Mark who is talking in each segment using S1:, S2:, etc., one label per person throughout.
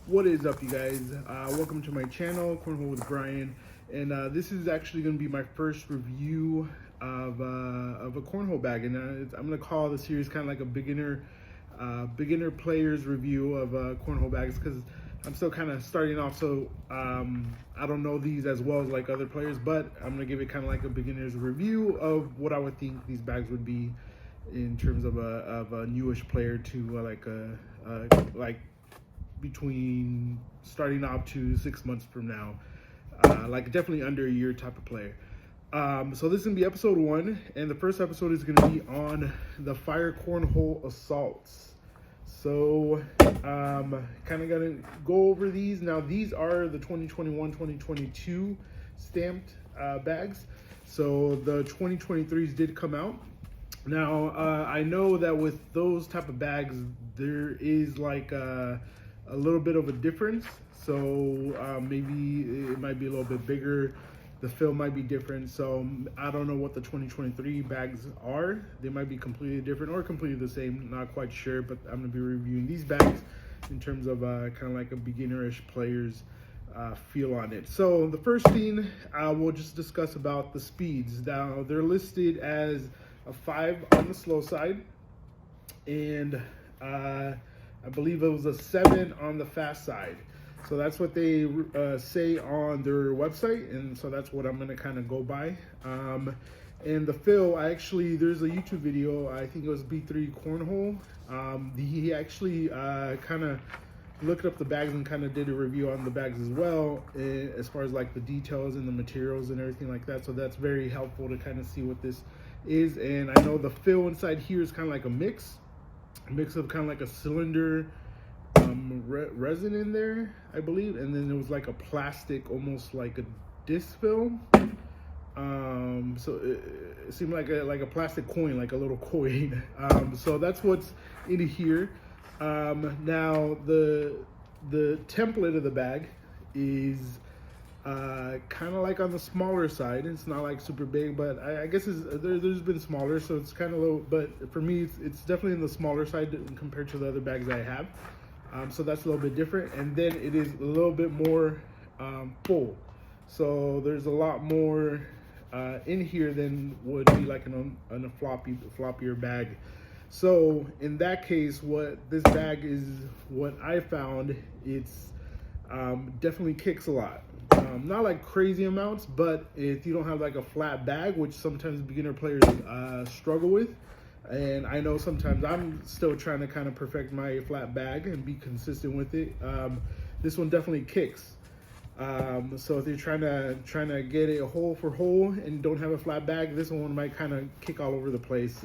S1: What is up, you guys? Welcome to my channel, Cornhole with Brian, and this is actually going to be my first review of a cornhole bag, and I'm going to call the series kind of like a beginner players review of cornhole bags, because I'm still kind of starting off, so I don't know these as well as like other players, but I'm going to give it kind of like a beginner's review of what I would think these bags would be in terms of a newish player to like between starting off to 6 months from now, like definitely under a year type of player. So this is gonna be episode 1, and the first episode is gonna be on the Fire Cornhole Assaults. So kind of gonna go over these. Now these are the 2021-2022 stamped bags. So the 2023s did come out. Now I know that with those type of bags there is like a little bit of a difference, so maybe it might be a little bit bigger, the fill might be different, so I don't know what the 2023 bags are. They might be completely different or completely the same, not quite sure, but I'm going to be reviewing these bags in terms of kind of like a beginnerish player's feel on it. So the first thing we'll just discuss about the speeds. Now they're listed as a 5 on the slow side, and I believe it was a 7 on the fast side. So that's what they say on their website, and so that's what I'm going to kind of go by. And the fill, there's a YouTube video, I think it was B3 Cornhole. He actually kind of looked up the bags and kind of did a review on the bags as well, as far as like the details and the materials and everything like that. So that's very helpful to kind of see what this is. And I know the fill inside here is kind of like a mix of kind of like a cylinder resin in there, I believe, and then it was like a plastic, almost like a disc film. So it seemed like a plastic coin, like a little coin. So that's what's in here. Now the template of the bag is kind of like on the smaller side. It's not like super big, but I guess there's been smaller, so it's kind of low. But for me, it's definitely in the smaller side compared to the other bags I have. So that's a little bit different. And then it is a little bit more full. So there's a lot more in here than would be like in a floppier bag. So in that case, what this bag is, what I found, it's definitely kicks a lot. Not like crazy amounts, but if you don't have like a flat bag, which sometimes beginner players struggle with, and I know sometimes I'm still trying to kind of perfect my flat bag and be consistent with it, this one definitely kicks. So if you're trying to get it hole for hole and don't have a flat bag, this one might kind of kick all over the place.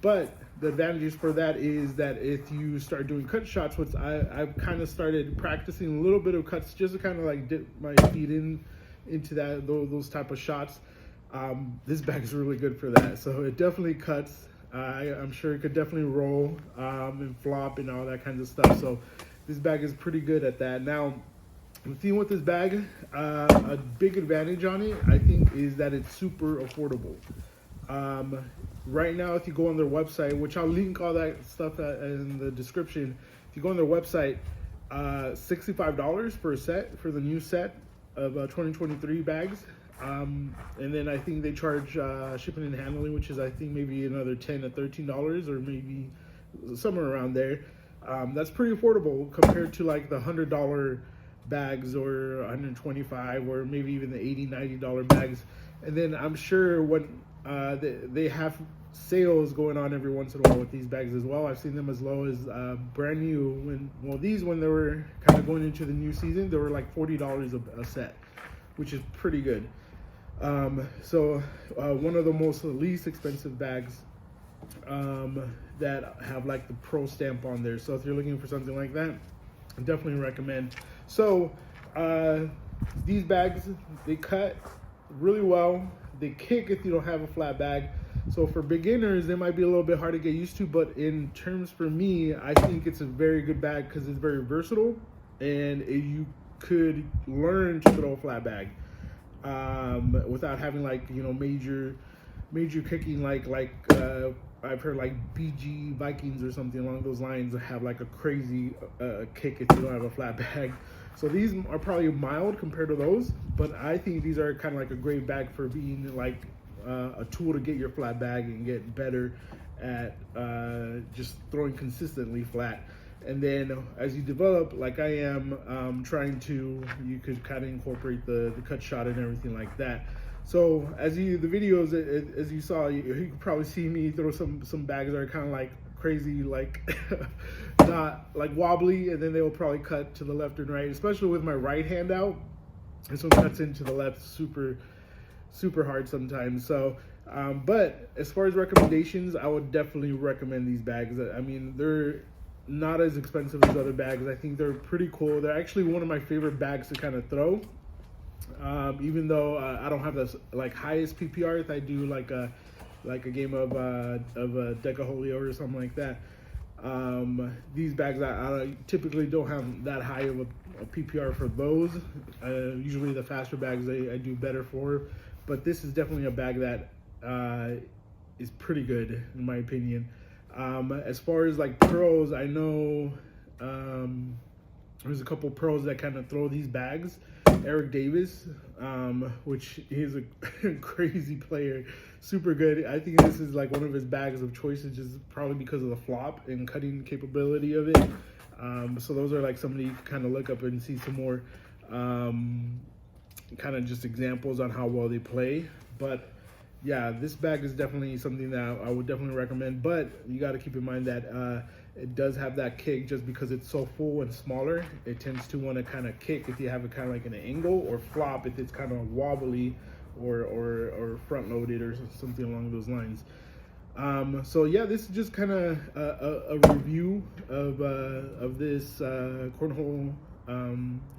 S1: But the advantages for that is that if you start doing cut shots, which I've kind of started practicing a little bit of cuts just to kind of like dip my feet into those type of shots. This bag is really good for that. So it definitely cuts. I'm sure it could definitely roll and flop and all that kinds of stuff. So this bag is pretty good at that. Now, the thing with this bag, a big advantage on it, I think, is that it's super affordable. Right now, if you go on their website, which I'll link all that stuff in the description, if you go on their website, $65 for a set, for the new set of 2023 bags. And then I think they charge shipping and handling, which is I think maybe another $10 to $13, or maybe somewhere around there. That's pretty affordable compared to like the $100 bags, or $125, or maybe even the $80, $90 bags. And then I'm sure when they have sales going on every once in a while with these bags as well. I've seen them as low as brand new, when they were kind of going into the new season, they were like $40 a set, which is pretty good. So one of the least expensive bags that have like the pro stamp on there. So if you're looking for something like that, I definitely recommend. So these bags, they cut really well. They kick if you don't have a flat bag. So for beginners, they might be a little bit hard to get used to, but in terms for me, I think it's a very good bag because it's very versatile, and you could learn to throw a flat bag without having like major kicking like I've heard like BG Vikings or something along those lines have like a crazy kick if you don't have a flat bag. So these are probably mild compared to those, but I think these are kind of like a great bag for being like a tool to get your flat bag and get better at just throwing consistently flat. And then as you develop, like I am, trying to, you could kind of incorporate the cut shot and everything like that. So as the videos, as you saw, you could probably see me throw some bags that are kind of like crazy, like not like wobbly, and then they will probably cut to the left and right, especially with my right hand out. This one cuts into the left super hard sometimes. So but as far as recommendations, I would definitely recommend these bags. I mean, they're not as expensive as other bags. I think they're pretty cool. They're actually one of my favorite bags to kind of throw. Even though I don't have the like highest PPR, if I do like a game of Decaholio or something like that, these bags I typically don't have that high of a PPR for those. Usually the faster bags I do better for, but this is definitely a bag that is pretty good in my opinion. As far as like pros, I know there's a couple pros that kind of throw these bags. Eric Davis, which is a crazy player, super good. I think this is like one of his bags of choices, just probably because of the flop and cutting capability of it. So those are like somebody you can kind of look up and see some more kind of just examples on how well they play. But yeah, this bag is definitely something that I would definitely recommend, but you got to keep in mind that it does have that kick. Just because it's so full and smaller, it tends to want to kind of kick if you have it kind of like an angle, or flop if it's kind of wobbly or front loaded or something along those lines. So yeah, this is just kind of a review of this cornhole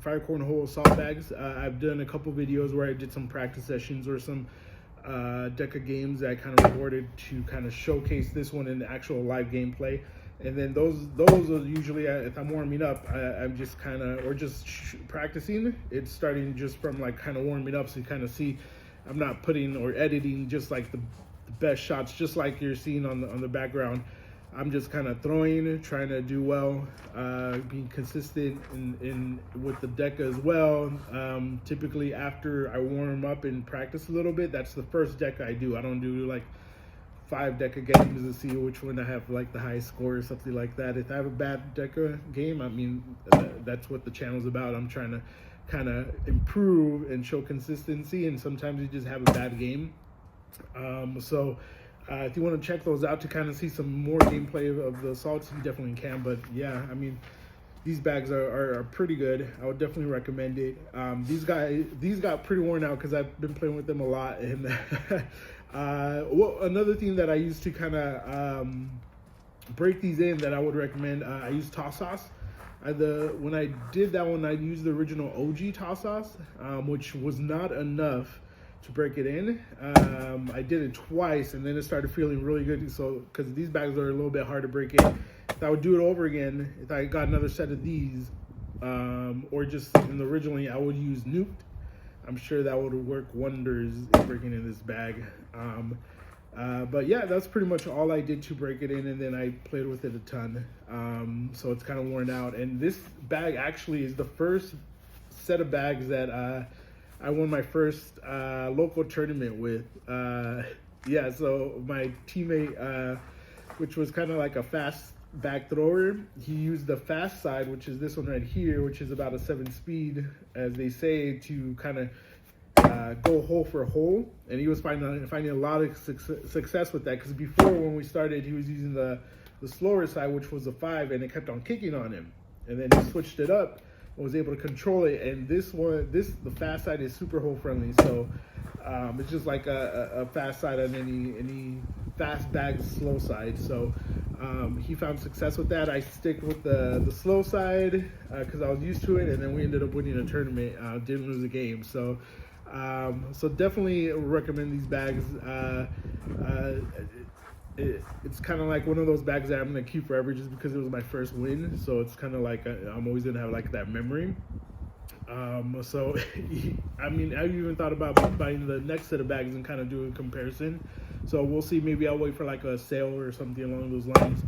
S1: Fire Cornhole Assault bags. I've done a couple videos where I did some practice sessions or some Deca games that I kind of recorded to kind of showcase this one in the actual live gameplay. And then those are usually, if I'm warming up, I'm just kind of, or just practicing. It's starting just from like kind of warming up, so you kind of see I'm not putting or editing just like the best shots, just like you're seeing on the background. I'm just kind of throwing, trying to do well, being consistent in with the Deca as well. Typically after I warm up and practice a little bit, that's the first Deca I do. I don't do like 5 Deca games to see which one I have like the highest score or something like that. If I have a bad Deca game, I mean, that's what the channel's about. I'm trying to kind of improve and show consistency, and sometimes you just have a bad game. So if you want to check those out to kind of see some more gameplay of the assaults, you definitely can. But yeah, I mean, these bags are pretty good. I would definitely recommend it. These got pretty worn out because I've been playing with them a lot. And well, another thing that I used to kind of break these in that I would recommend, I use toss sauce. When I did that one, I used the original OG toss sauce, which was not enough to break it in. I did it twice, and then it started feeling really good. So, because these bags are a little bit hard to break in, if I would do it over again, if I got another set of these, or just originally, I would use Nuked. I'm sure that would work wonders in breaking in this bag. But yeah, that's pretty much all I did to break it in, and then I played with it a ton. So it's kind of worn out. And this bag actually is the first set of bags that I won my first local tournament with. Yeah, so my teammate, which was kind of like a fast bag thrower, he used the fast side, which is this one right here, which is about a 7 speed, as they say, to kind of go hole for hole. And he was finding a lot of success with that, because before, when we started, he was using the slower side, which was a 5, and it kept on kicking on him. And then he switched it up and was able to control it. And the fast side is super hole friendly, so it's just like a fast side on any fast bag slow side. So he found success with that. I stick with the slow side because I was used to it, and then we ended up winning a tournament. Didn't lose a game. So so definitely recommend these bags. It's kind of like one of those bags that I'm gonna keep forever, just because it was my first win. So it's kind of like I'm always gonna have like that memory. So I mean, I've even thought about buying the next set of bags and kind of doing a comparison. So we'll see. Maybe I'll wait for like a sale or something along those lines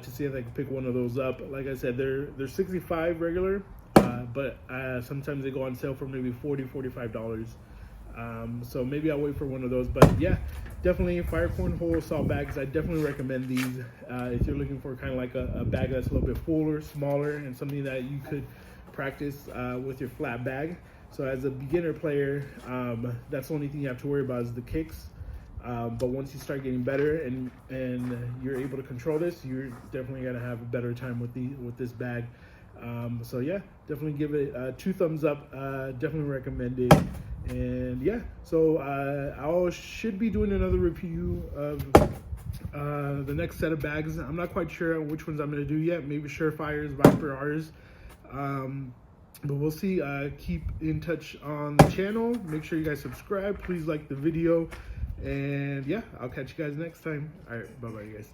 S1: to see if I can pick one of those up. Like I said, they're $65 regular, but sometimes they go on sale for maybe $40-$45. So maybe I'll wait for one of those. But yeah, definitely Fire Cornhole Assault bags. I definitely recommend these if you're looking for kind of like a bag that's a little bit fuller, smaller, and something that you could practice with your flat bag. So as a beginner player, that's the only thing you have to worry about is the kicks. But once you start getting better and you're able to control this, you're definitely gonna have a better time with this bag. So yeah, definitely give it 2 thumbs up. Definitely recommend it. And yeah, so I should be doing another review of the next set of bags. I'm not quite sure which ones I'm gonna do yet. Maybe Surefire's, Viper R's. But we'll see. Keep in touch on the channel. Make sure you guys subscribe. Please like the video. And yeah, I'll catch you guys next time. All right, bye-bye, guys.